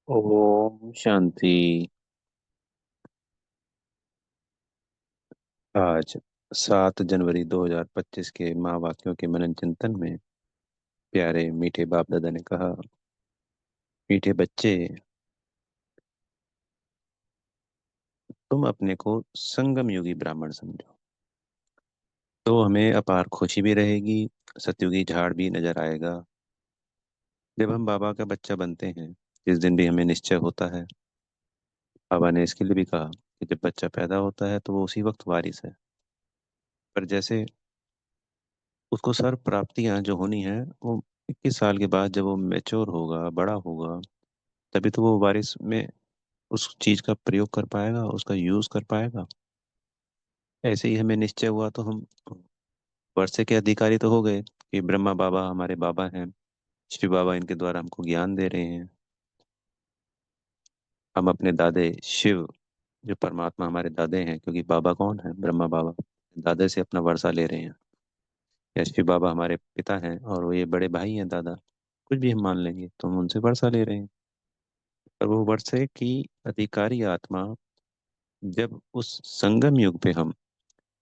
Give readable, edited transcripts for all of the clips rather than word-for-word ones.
ओम शांति। आज 7 जनवरी 2025 के महावाक्यों के मनन चिंतन में प्यारे मीठे बाप दादा ने कहा, मीठे बच्चे, तुम अपने को संगम युगी ब्राह्मण समझो तो हमें अपार खुशी भी रहेगी। सतयुगी झाड़ भी नजर आएगा। जब हम बाबा का बच्चा बनते हैं, जिस दिन भी हमें निश्चय होता है, बाबा ने इसके लिए भी कहा कि जब बच्चा पैदा होता है तो वो उसी वक्त वारिस है। पर जैसे उसको सर्व प्राप्तियां जो होनी है, वो 21 साल के बाद जब वो मेच्योर होगा, बड़ा होगा, तभी तो वो वारिस में उस चीज का प्रयोग कर पाएगा, उसका यूज कर पाएगा। ऐसे ही हमें निश्चय हुआ तो हम वर्षे के अधिकारी तो हो गए कि ब्रह्मा बाबा हमारे बाबा हैं, शिव बाबा इनके द्वारा हमको ज्ञान दे रहे हैं। हम अपने दादे शिव, जो परमात्मा हमारे दादे हैं, क्योंकि बाबा कौन है, ब्रह्मा बाबा, दादे से अपना वर्षा ले रहे हैं। या शिव बाबा हमारे पिता हैं और वो ये बड़े भाई हैं, दादा, कुछ भी हम मान लेंगे तो हम उनसे वर्षा ले रहे हैं। और वो वर्षे की अधिकारी आत्मा जब उस संगम युग पे हम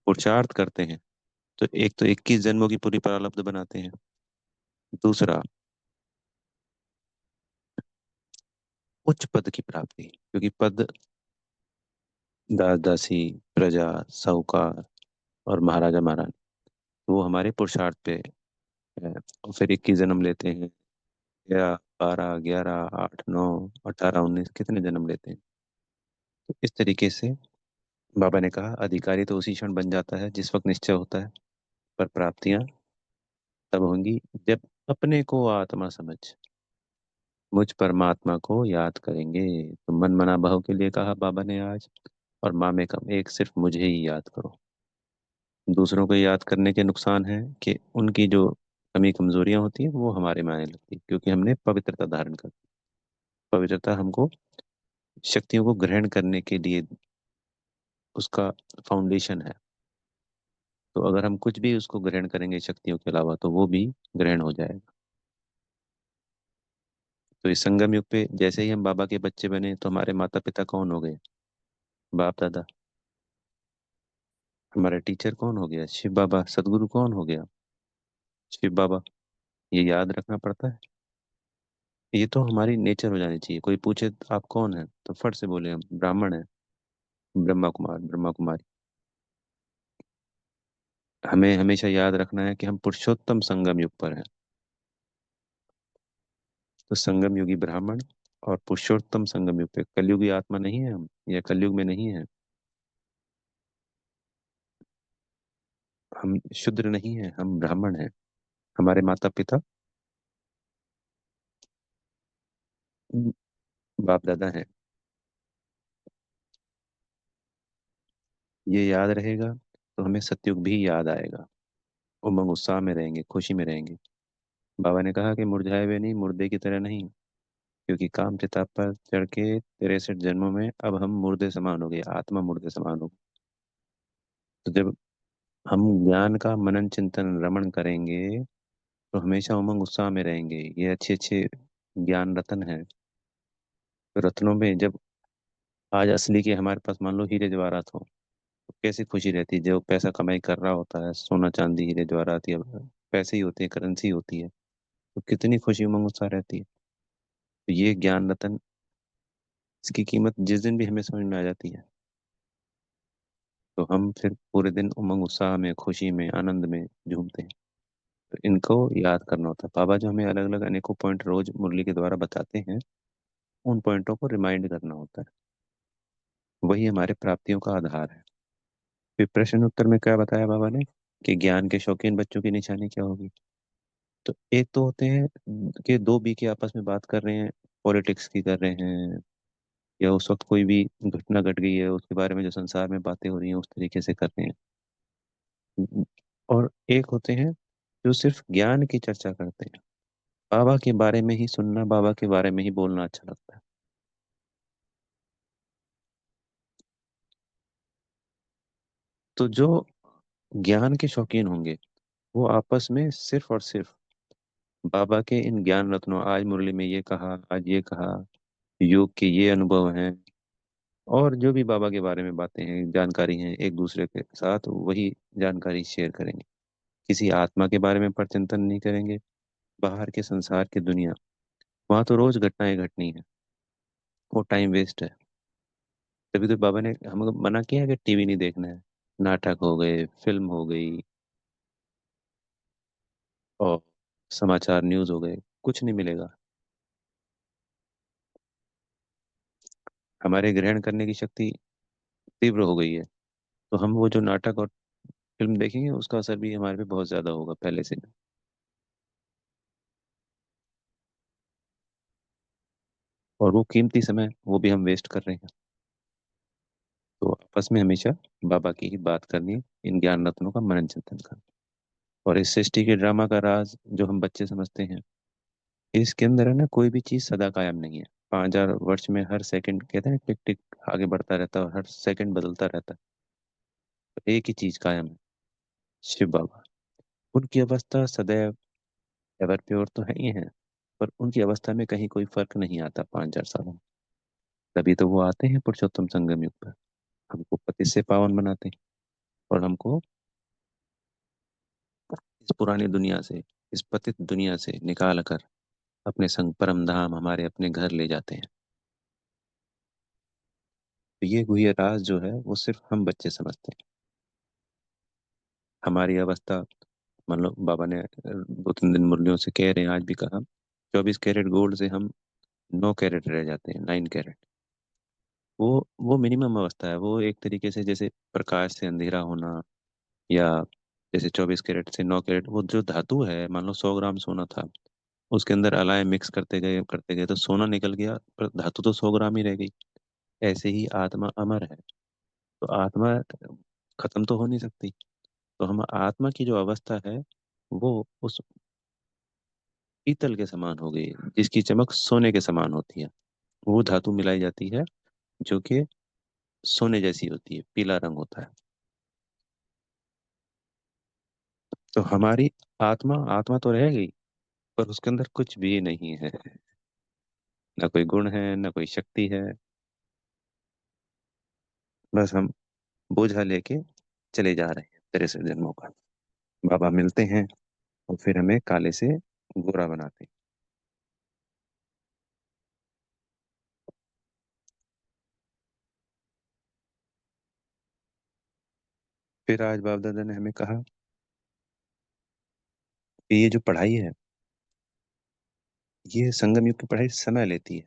पुरुषार्थ करते हैं, तो एक तो 21 जन्मों की पूरी प्रारब्ध बनाते हैं। दूसरा, उच्च पद की प्राप्ति, क्योंकि पद दास दासी, प्रजा, साहूकार और महाराजा महारानी, वो हमारे पुरुषार्थ पे है। और फिर 21 जन्म लेते हैं, या 12, 11, 8, 9, 18, 19, कितने जन्म लेते हैं। तो इस तरीके से बाबा ने कहा, अधिकारी तो उसी क्षण बन जाता है जिस वक्त निश्चय होता है, पर प्राप्तियां तब होंगी जब अपने को आत्मा समझ मुझ परमात्मा को याद करेंगे। तो मन मना भाव के लिए कहा बाबा ने आज, और माँ में कम एक सिर्फ मुझे ही याद करो। दूसरों को याद करने के नुकसान है कि उनकी जो कमी कमजोरियां होती हैं वो हमारे में आने लगती है, क्योंकि हमने पवित्रता धारण कर। पवित्रता हमको शक्तियों को ग्रहण करने के लिए उसका फाउंडेशन है। तो अगर हम कुछ भी उसको ग्रहण करेंगे शक्तियों के अलावा, तो वो भी ग्रहण हो जाएगा। तो इस संगम युग पे जैसे ही हम बाबा के बच्चे बने, तो हमारे माता पिता कौन हो गए, बाप दादा। हमारा टीचर कौन हो गया, शिव बाबा। सदगुरु कौन हो गया, शिव बाबा। ये याद रखना पड़ता है। ये तो हमारी नेचर हो जानी चाहिए। कोई पूछे आप कौन है, तो फट से बोले हम ब्राह्मण है, ब्रह्मा कुमार, ब्रह्मा कुमारी। हमें हमेशा याद रखना है कि हम पुरुषोत्तम संगम युग पर हैं। तो संगम युगी ब्राह्मण और पुरुषोत्तम संगम युग पे कलयुगी आत्मा नहीं है हम, या कलयुग में नहीं है हम। शूद्र नहीं है हम, ब्राह्मण हैं। हमारे माता पिता बाप दादा हैं। ये याद रहेगा तो हमें सतयुग भी याद आएगा। उमंग उत्साह में रहेंगे, खुशी में रहेंगे। बाबा ने कहा कि मुरझाए हुए नहीं, मुर्दे की तरह नहीं, क्योंकि काम चिता पर चढ़ के 63 जन्मों में अब हम मुर्दे समान हो गए, आत्मा मुर्दे समान हो गई। तो जब हम ज्ञान का मनन चिंतन रमण करेंगे, तो हमेशा उमंग उत्साह में रहेंगे। ये अच्छे अच्छे ज्ञान रत्न है। तो रत्नों में जब आज असली के हमारे पास मान लो हीरे जवाहरात हो, तो कैसी खुशी रहती है। जो पैसा कमाई कर रहा होता है, सोना चांदी हीरे जवाहरात या पैसे ही होते हैं, करेंसी होती है, तो कितनी खुशी उमंग उत्साह रहती है। तो ये ज्ञान रत्न, इसकी कीमत जिस दिन भी हमें समझ में आ जाती है, तो हम फिर पूरे दिन उमंग उत्साह में, खुशी में, आनंद में झूमते हैं। तो इनको याद करना होता है। बाबा जो हमें अलग अलग अनेकों पॉइंट रोज मुरली के द्वारा बताते हैं, उन पॉइंटों को रिमाइंड करना होता है। वही हमारे प्राप्तियों का आधार है। फिर प्रश्न उत्तर में क्या बताया बाबा ने, कि ज्ञान के शौकीन बच्चों की निशानी क्या होगी। तो एक तो होते हैं कि दो बी के आपस में बात कर रहे हैं, पॉलिटिक्स की कर रहे हैं, या उस वक्त कोई भी घटना घट गई है उसके बारे में जो संसार में बातें हो रही हैं उस तरीके से कर रहे हैं। और एक होते हैं जो सिर्फ ज्ञान की चर्चा करते हैं। बाबा के बारे में ही सुनना, बाबा के बारे में ही बोलना अच्छा लगता है। तो जो ज्ञान के शौकीन होंगे, वो आपस में सिर्फ और सिर्फ बाबा के इन ज्ञान रत्नों, आज मुरली में ये कहा, आज ये कहा, योग के ये अनुभव हैं, और जो भी बाबा के बारे में बातें हैं, जानकारी हैं, एक दूसरे के साथ वही जानकारी शेयर करेंगे। किसी आत्मा के बारे में परचिंतन नहीं करेंगे। बाहर के संसार की दुनिया, वहां तो रोज घटनाएं घटनी है, वो टाइम वेस्ट है। तभी तो बाबा ने हमको मना किया है कि टीवी नहीं देखना है। नाटक हो गए, फिल्म हो गई, और समाचार न्यूज हो गए, कुछ नहीं मिलेगा। हमारे ग्रहण करने की शक्ति तीव्र हो गई है, तो हम वो जो नाटक और फिल्म देखेंगे उसका असर भी हमारे पे बहुत ज्यादा होगा पहले से। और वो कीमती समय वो भी हम वेस्ट कर रहे हैं। तो आपस में हमेशा बाबा की ही बात करनी है, इन ज्ञान रत्नों का मनन चिंतन करना। और इस सृष्टि के ड्रामा का राज जो हम बच्चे समझते हैं, इसके अंदर है ना, कोई भी चीज सदा कायम नहीं है। 5,000 वर्ष में हर सेकंड, कहते हैं ना, टिक टिक आगे बढ़ता रहता है और हर सेकंड बदलता रहता है। तो एक ही चीज कायम है, शिव बाबा। उनकी अवस्था सदैव एवर प्योर तो है ही है, पर उनकी अवस्था में कहीं कोई फर्क नहीं आता 5,000 सालों में। तभी तो वो आते हैं पुरुषोत्तम संगम युग पर, हमको पति से पावन बनाते हैं, और हमको इस पुरानी दुनिया से, इस पतित दुनिया से निकाल कर अपने संग परम धाम, हमारे अपने घर ले जाते हैं। तो ये गुह्य राज जो है वो सिर्फ हम बच्चे समझते हैं। हमारी अवस्था, मान लो बाबा ने 2-3 दिन मुरलियों से कह रहे हैं, आज भी कहा, 24 कैरेट गोल्ड से हम 9 कैरेट रह जाते हैं, 9 कैरेट। वो मिनिमम अवस्था है। वो एक तरीके से जैसे प्रकाश से अंधेरा होना, या जैसे 24 कैरेट से 9 कैरेट, वो जो धातु है, मान लो 100 ग्राम सोना था, उसके अंदर अलाय मिक्स करते गए तो सोना निकल गया, पर धातु तो 100 ग्राम ही रह गई। ऐसे ही आत्मा अमर है। तो आत्मा खत्म तो हो नहीं सकती। तो हम आत्मा की जो अवस्था है, वो उस पीतल के समान हो गई, जिसकी चमक सोने के समान होती है। वो धातु मिलाई जाती है जो कि सोने जैसी होती है, पीला रंग होता है। तो हमारी आत्मा, आत्मा तो रह गई, पर उसके अंदर कुछ भी नहीं है। ना कोई गुण है, ना कोई शक्ति है। बस हम बोझा लेके चले जा रहे हैं तेरे से जन्मों का। बाबा मिलते हैं और फिर हमें काले से गोरा बनाते हैं। फिर आज बाप दादा ने हमें कहा कि ये जो पढ़ाई है, ये संगम युग की पढ़ाई समय लेती है।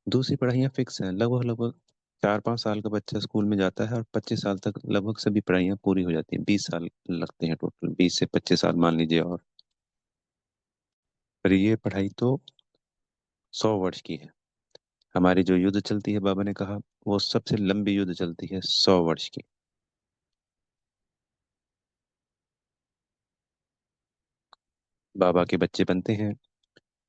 दूसरी पढ़ाइयाँ फिक्स हैं, लगभग लगभग 4-5 साल का बच्चा स्कूल में जाता है और 25 साल तक लगभग सभी पढ़ाइयाँ पूरी हो जाती हैं। 20 साल लगते हैं टोटल, 20 से 25 साल मान लीजिए। और पर ये पढ़ाई तो 100 वर्ष की है। हमारी जो युद्ध चलती है, बाबा ने कहा, वो सबसे लंबी युद्ध चलती है, 100 वर्ष की। बाबा के बच्चे बनते हैं,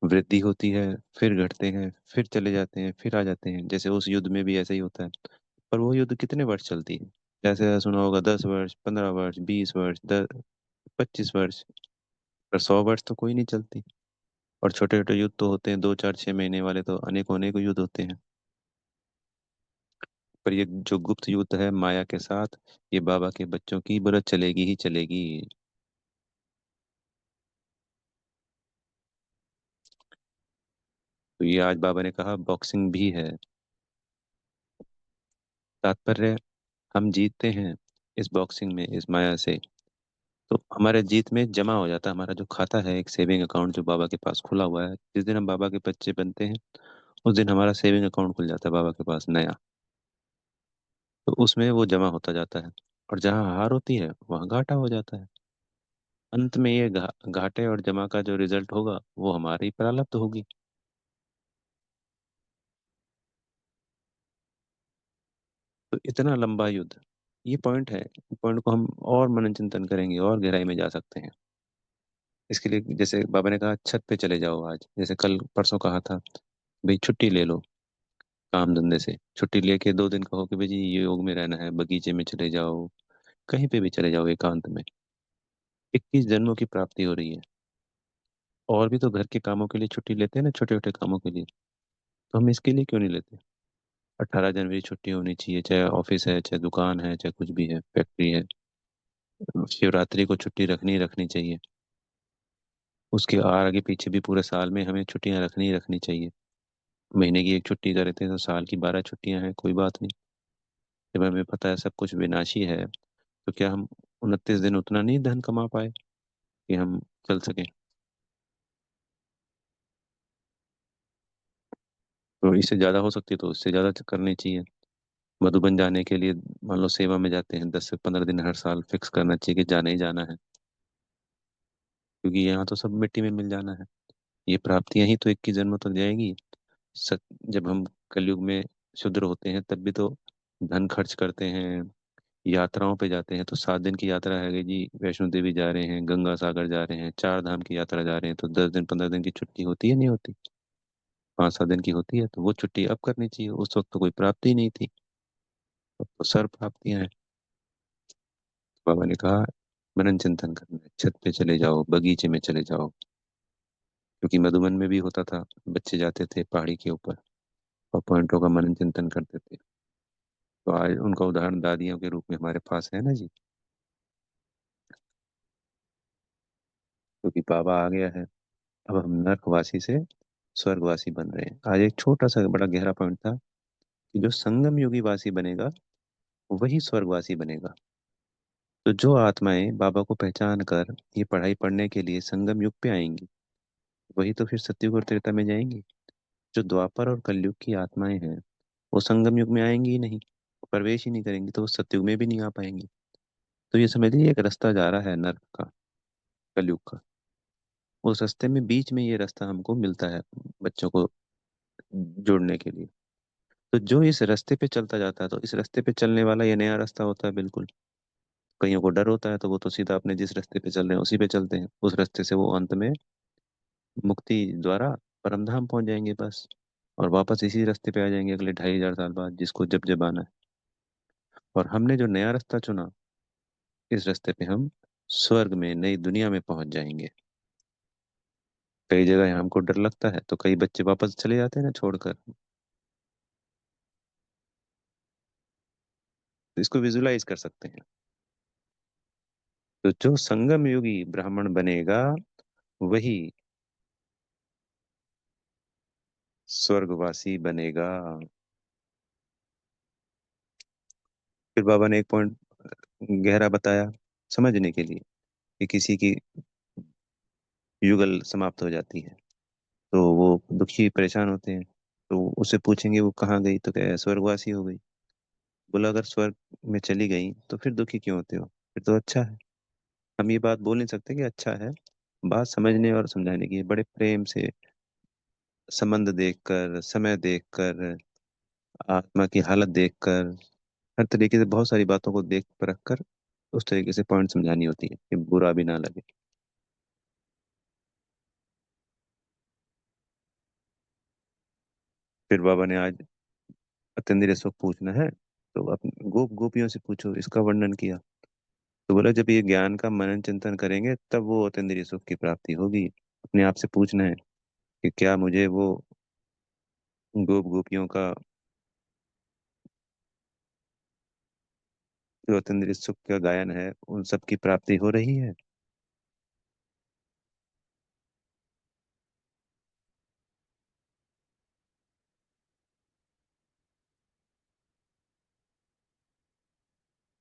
वृद्धि होती है, फिर घटते हैं, फिर चले जाते हैं, फिर आ जाते हैं। जैसे उस युद्ध में भी ऐसा ही होता है। पर वो युद्ध कितने वर्ष चलती है? जैसे सुना होगा, 10 वर्ष, 15 वर्ष, 20 वर्ष, 25 वर्ष। पर 100 वर्ष तो कोई नहीं चलती। और छोटे छोटे युद्ध तो होते हैं, 2, 4, 6 महीने वाले तो अनेकों अनेकों युद्ध होते हैं। पर ये जो गुप्त युद्ध है माया के साथ, ये बाबा के बच्चों की बुरत चलेगी ही चलेगी। तो ये आज बाबा ने कहा, बॉक्सिंग भी है। तात्पर्य, हम जीतते हैं इस बॉक्सिंग में, इस माया से। तो हमारे जीत में जमा हो जाता है, हमारा जो खाता है, एक सेविंग अकाउंट जो बाबा के पास खुला हुआ है। जिस दिन हम बाबा के बच्चे बनते हैं, उस दिन हमारा सेविंग अकाउंट खुल जाता है बाबा के पास, नया। तो उसमें वो जमा होता जाता है। और जहाँ हार होती है वहाँ घाटा हो जाता है। अंत में ये घाटे और जमा का जो रिजल्ट होगा, वो हमारी प्रारब्ध होगी। तो इतना लंबा युद्ध, ये पॉइंट है। पॉइंट को हम और मनन चिंतन करेंगे और गहराई में जा सकते हैं। इसके लिए जैसे बाबा ने कहा, छत पे चले जाओ आज, जैसे कल परसों कहा था, भाई छुट्टी ले लो काम धंधे से। छुट्टी लेके 2 दिन कहो कि भाई जी ये योग में रहना है, बगीचे में चले जाओ, कहीं पे भी चले जाओ एकांत में। 21 जन्मों की प्राप्ति हो रही है। और भी तो घर के कामों के लिए छुट्टी लेते हैं ना, छोटे छोटे कामों के लिए। तो हम इसके लिए क्यों नहीं लेते? 18 जनवरी छुट्टी होनी चाहिए, चाहे ऑफिस है, चाहे दुकान है, चाहे कुछ भी है, फैक्ट्री है। शिवरात्रि को छुट्टी रखनी ही रखनी चाहिए। उसके आगे पीछे भी पूरे साल में हमें छुट्टियां रखनी ही रखनी चाहिए। महीने की एक छुट्टी करते हैं तो साल की 12 छुट्टियां हैं, कोई बात नहीं। जब हमें पता है सब कुछ विनाशी है, तो क्या हम 29 दिन उतना नहीं धन कमा पाए कि हम चल सकें? तो इससे ज्यादा हो सकती है तो उससे ज्यादा करनी चाहिए। मधुबन जाने के लिए मान लो सेवा में जाते हैं, 10 से 15 दिन हर साल फिक्स करना चाहिए कि जाना ही जाना है। क्योंकि यहाँ तो सब मिट्टी में मिल जाना है। ये प्राप्तियां ही तो 21 जन्मों तक जाएगी। सत जब हम कलयुग में शुद्र होते हैं तब भी तो धन खर्च करते हैं, यात्राओं पे जाते हैं। तो 7 दिन की यात्रा है जी, वैष्णो देवी जा रहे हैं, गंगा सागर जा रहे हैं, 4 धाम की यात्रा जा रहे हैं, तो 10 दिन 15 दिन की छुट्टी होती है नहीं होती? 5 7 दिन की होती है, तो वो छुट्टी अब करनी चाहिए। उस वक्त तो कोई प्राप्ति नहीं थी, अब तो सर्व प्राप्तियां हैं। बाबा ने कहा मनन चिंतन करना है, छत पे चले जाओ, बगीचे में चले जाओ। क्योंकि मधुबन में भी होता था, बच्चे जाते थे पहाड़ी के ऊपर और पॉइंटों का मनन चिंतन करते थे। तो आज उनका उदाहरण दादियों के रूप में हमारे पास है ना जी। क्योंकि बाबा आ गया है, अब हम नर्कवासी से स्वर्गवासी बन रहे हैं। आज एक छोटा सा बड़ा गहरा पॉइंट था कि जो संगम योगी वासी बनेगा वही स्वर्गवासी बनेगा। तो जो आत्माएं बाबा को पहचान कर ये पढ़ाई पढ़ने के लिए संगम युग पे आएंगी, वही तो फिर सतयुग और त्रेता में जाएंगी। जो द्वापर और कलयुग की आत्माएं हैं, वो संगम युग में आएंगी ही नहीं, प्रवेश ही नहीं करेंगी, तो वो सतयुग में भी नहीं आ पाएंगी। तो ये समझ लीजिए एक रास्ता जा रहा है नर्क का, कलयुग का। उस रास्ते में बीच में ये रास्ता हमको मिलता है बच्चों को जोड़ने के लिए। तो जो इस रास्ते पे चलता जाता है, तो इस रास्ते पे चलने वाला ये नया रास्ता होता है बिल्कुल। कईयों को डर होता है तो वो तो सीधा अपने जिस रास्ते पे चल रहे हैं उसी पे चलते हैं, उस रास्ते से वो अंत में मुक्ति द्वारा परमधाम पहुंच जाएंगे बस। और वापस इसी रास्ते पे आ जाएंगे अगले 2500 साल बाद, जिसको जब जब आना है। और हमने जो नया रास्ता चुना, इस रास्ते पे हम स्वर्ग में, नई दुनिया में पहुंच जाएंगे। कई जगह हमको डर लगता है तो कई बच्चे वापस चले जाते हैं ना छोड़कर। तो इसको विजुलाइज कर सकते हैं। तो जो संगम योगी ब्राह्मण बनेगा वही स्वर्गवासी बनेगा। फिर बाबा ने एक पॉइंट गहरा बताया समझने के लिए, कि किसी की युगल समाप्त हो जाती है तो वो दुखी परेशान होते हैं। तो उससे पूछेंगे वो कहाँ गई, तो क्या स्वर्गवासी हो गई। बोला अगर स्वर्ग में चली गई तो फिर दुखी क्यों होते हो, फिर तो अच्छा है। हम ये बात बोल नहीं सकते कि अच्छा है। बात समझने और समझाने की है, बड़े प्रेम से, संबंध देखकर, समय देखकर, आत्मा की हालत देखकर, हर तरीके से बहुत सारी बातों को देख परख कर उस तरीके से पॉइंट समझानी होती है कि बुरा भी ना लगे। फिर बाबा ने आज अत्यंत सुख पूछना है तो अपने गोपियों से पूछो, इसका वर्णन किया। तो बोला जब ये ज्ञान का मनन चिंतन करेंगे तब वो अतींद्रिय सुख की प्राप्ति होगी। अपने आप से पूछना है कि क्या मुझे वो गोपियों का जो अतींद्रिय सुख का गायन है उन सब की प्राप्ति हो रही है।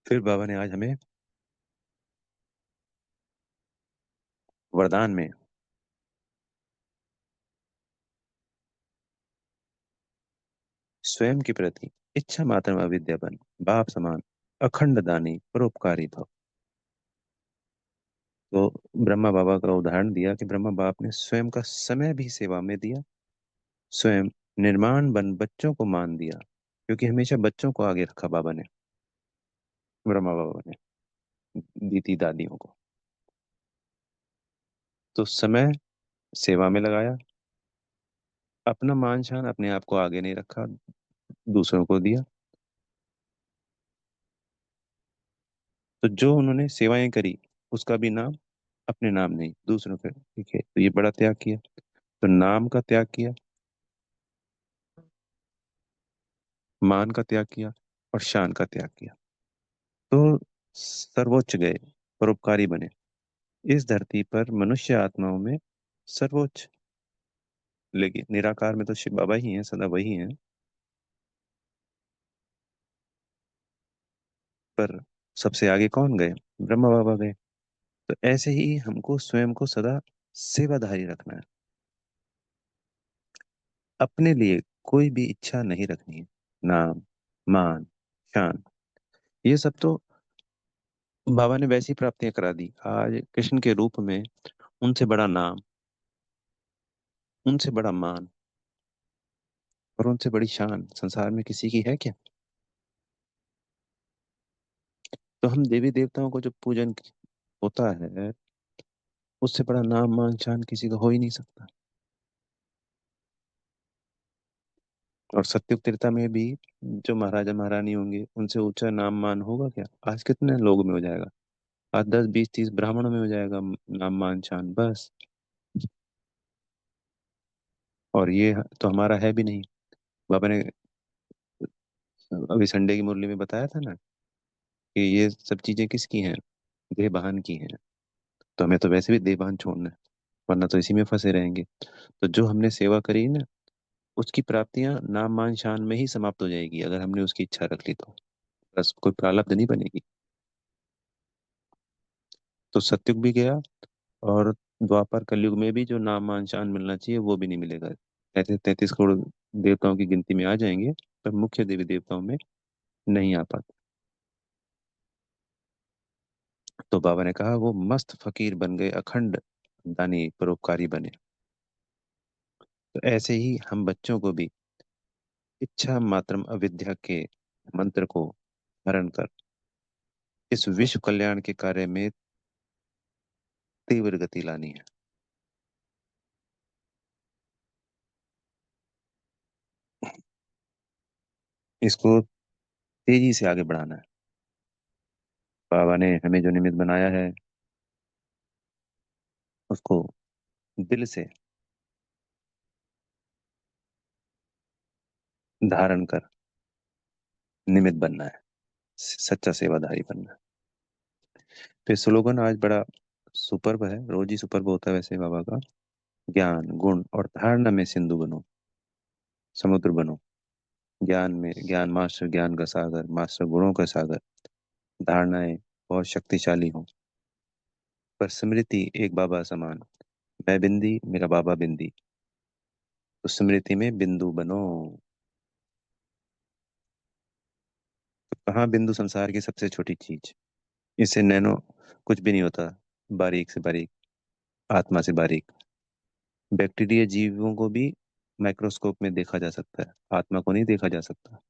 फिर बाबा ने आज हमें वरदान में स्वयं के प्रति इच्छा मात्र में अविद्या बन, बाप समान, अखंड दानी, परोपकारी भव। तो ब्रह्मा बाबा का उदाहरण दिया कि ब्रह्मा बाप ने स्वयं का समय भी सेवा में दिया, स्वयं निर्माण बन बच्चों को मान दिया, क्योंकि हमेशा बच्चों को आगे रखा बाबा ने, ब्रह्मा बाबा ने दीदी दादियों को। तो समय सेवा में लगाया, अपना मान शान अपने आप को आगे नहीं रखा, दूसरों को दिया। तो जो उन्होंने सेवाएं करी उसका भी नाम अपने नाम नहीं, दूसरों के, ठीक है। तो ये बड़ा त्याग किया, तो नाम का त्याग किया, मान का त्याग किया और शान का त्याग किया, तो सर्वोच्च गए, परोपकारी बने। इस धरती पर मनुष्य आत्माओं में सर्वोच्च, लेकिन निराकार में तो शिव बाबा ही हैं, सदा वही हैं। पर सबसे आगे कौन गए? ब्रह्मा बाबा गए। तो ऐसे ही हमको स्वयं को सदा सेवाधारी रखना है। अपने लिए कोई भी इच्छा नहीं रखनी है। नाम, मान, शान, ये सब तो बाबा ने वैसी प्राप्तियां करा दी। आज कृष्ण के रूप में उनसे बड़ा नाम, उनसे बड़ा मान और उनसे बड़ी शान संसार में किसी की है क्या? तो हम देवी देवताओं को जो पूजन होता है, उससे बड़ा नाम मान शान किसी का हो ही नहीं सकता। और सत्युग त्रेता में भी जो महाराजा महारानी होंगे, उनसे ऊंचा नाम मान होगा क्या? आज कितने लोगों में हो जाएगा? आज 10 20 30 ब्राह्मणों में हो जाएगा नाम मान शान, बस। और ये तो हमारा है भी नहीं। बाबा ने अभी संडे की मुरली में बताया था ना कि ये सब चीजें किसकी हैं? देहभान की हैं। तो हमें तो वैसे भी देहभान छोड़ना है, वरना तो इसी में फंसे रहेंगे। तो जो हमने सेवा करी ना, उसकी प्राप्तियां नाम मान शान में ही समाप्त हो जाएगी, अगर हमने उसकी इच्छा रख ली तो। बस कोई प्रारब्ध नहीं बनेगी। तो सतयुग भी गया, और द्वापर कलयुग में भी जो नाम मान शान मिलना चाहिए वो भी नहीं मिलेगा। ऐसे 33 करोड़ देवताओं की गिनती में आ जाएंगे, पर मुख्य देवी देवताओं में नहीं आ पाते। तो बाबा ने कहा वो मस्त फकीर बन गए, अखंड दानी परोपकारी बने। तो ऐसे ही हम बच्चों को भी इच्छा मात्रम अविद्या के मंत्र को धारण कर इस विश्व कल्याण के कार्य में तीव्र गति लानी है। इसको तेजी से आगे बढ़ाना है। बाबा ने हमें जो निमित्त बनाया है, उसको दिल से धारण कर निमित्त बनना है, सच्चा सेवाधारी बनना है। फिर स्लोगन आज बड़ा सुपर्ब है, रोज ही सुपर्ब होता है वैसे बाबा का। ज्ञान गुण और धारणा में सिंधु बनो, समुद्र बनो। ज्ञान में ज्ञान मास्टर, ज्ञान का सागर मास्टर, गुणों का सागर। धारणाएं बहुत शक्तिशाली हो, पर स्मृति एक बाबा समान। मैं बिंदी, मेरा बाबा बिंदी। तो स्मृति में बिंदु बनो। तो कहाँ बिंदु? संसार की सबसे छोटी चीज, इससे नैनो कुछ भी नहीं होता, बारीक से बारीक, आत्मा से बारीक। बैक्टीरिया जीवों को भी माइक्रोस्कोप में देखा जा सकता है, आत्मा को नहीं देखा जा सकता।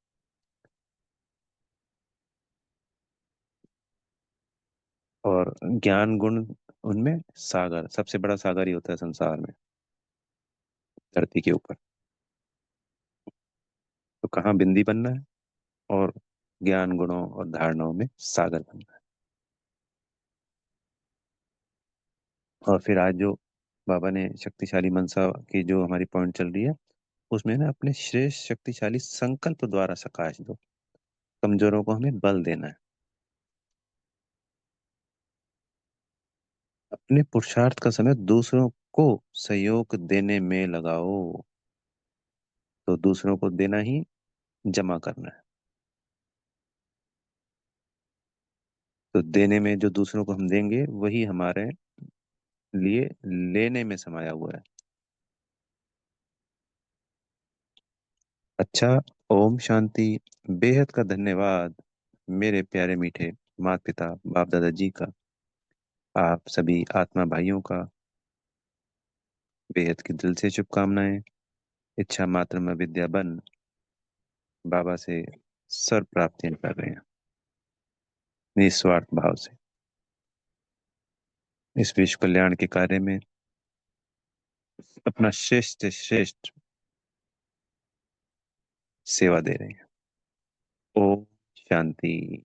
और ज्ञान गुण, उनमें सागर, सबसे बड़ा सागर ही होता है संसार में, धरती के ऊपर। तो कहाँ बिंदी बनना है, और ज्ञान गुणों और धारणाओं में सागर बनना है। और फिर आज जो बाबा ने शक्तिशाली मनसा की जो हमारी पॉइंट चल रही है, उसमें ना अपने श्रेष्ठ शक्तिशाली संकल्प द्वारा सकाश दो। कमजोरों को हमें बल देना है। अपने पुरुषार्थ का समय दूसरों को सहयोग देने में लगाओ। तो दूसरों को देना ही जमा करना है। तो देने में जो दूसरों को हम देंगे, वही हमारे लिए लेने में समाया हुआ है। अच्छा, ओम शांति। बेहद का धन्यवाद मेरे प्यारे मीठे माता पिता बाप दादा जी का, आप सभी आत्मा भाइयों का बेहद की दिल से शुभकामनाएं। इच्छा मात्र में विद्या बन बाबा से सर्व प्राप्तियां कर रहे हैं, निस्वार्थ भाव से इस विश्व कल्याण के कार्य में अपना श्रेष्ठ से श्रेष्ठ सेवा दे रहे हैं। ओम शांति।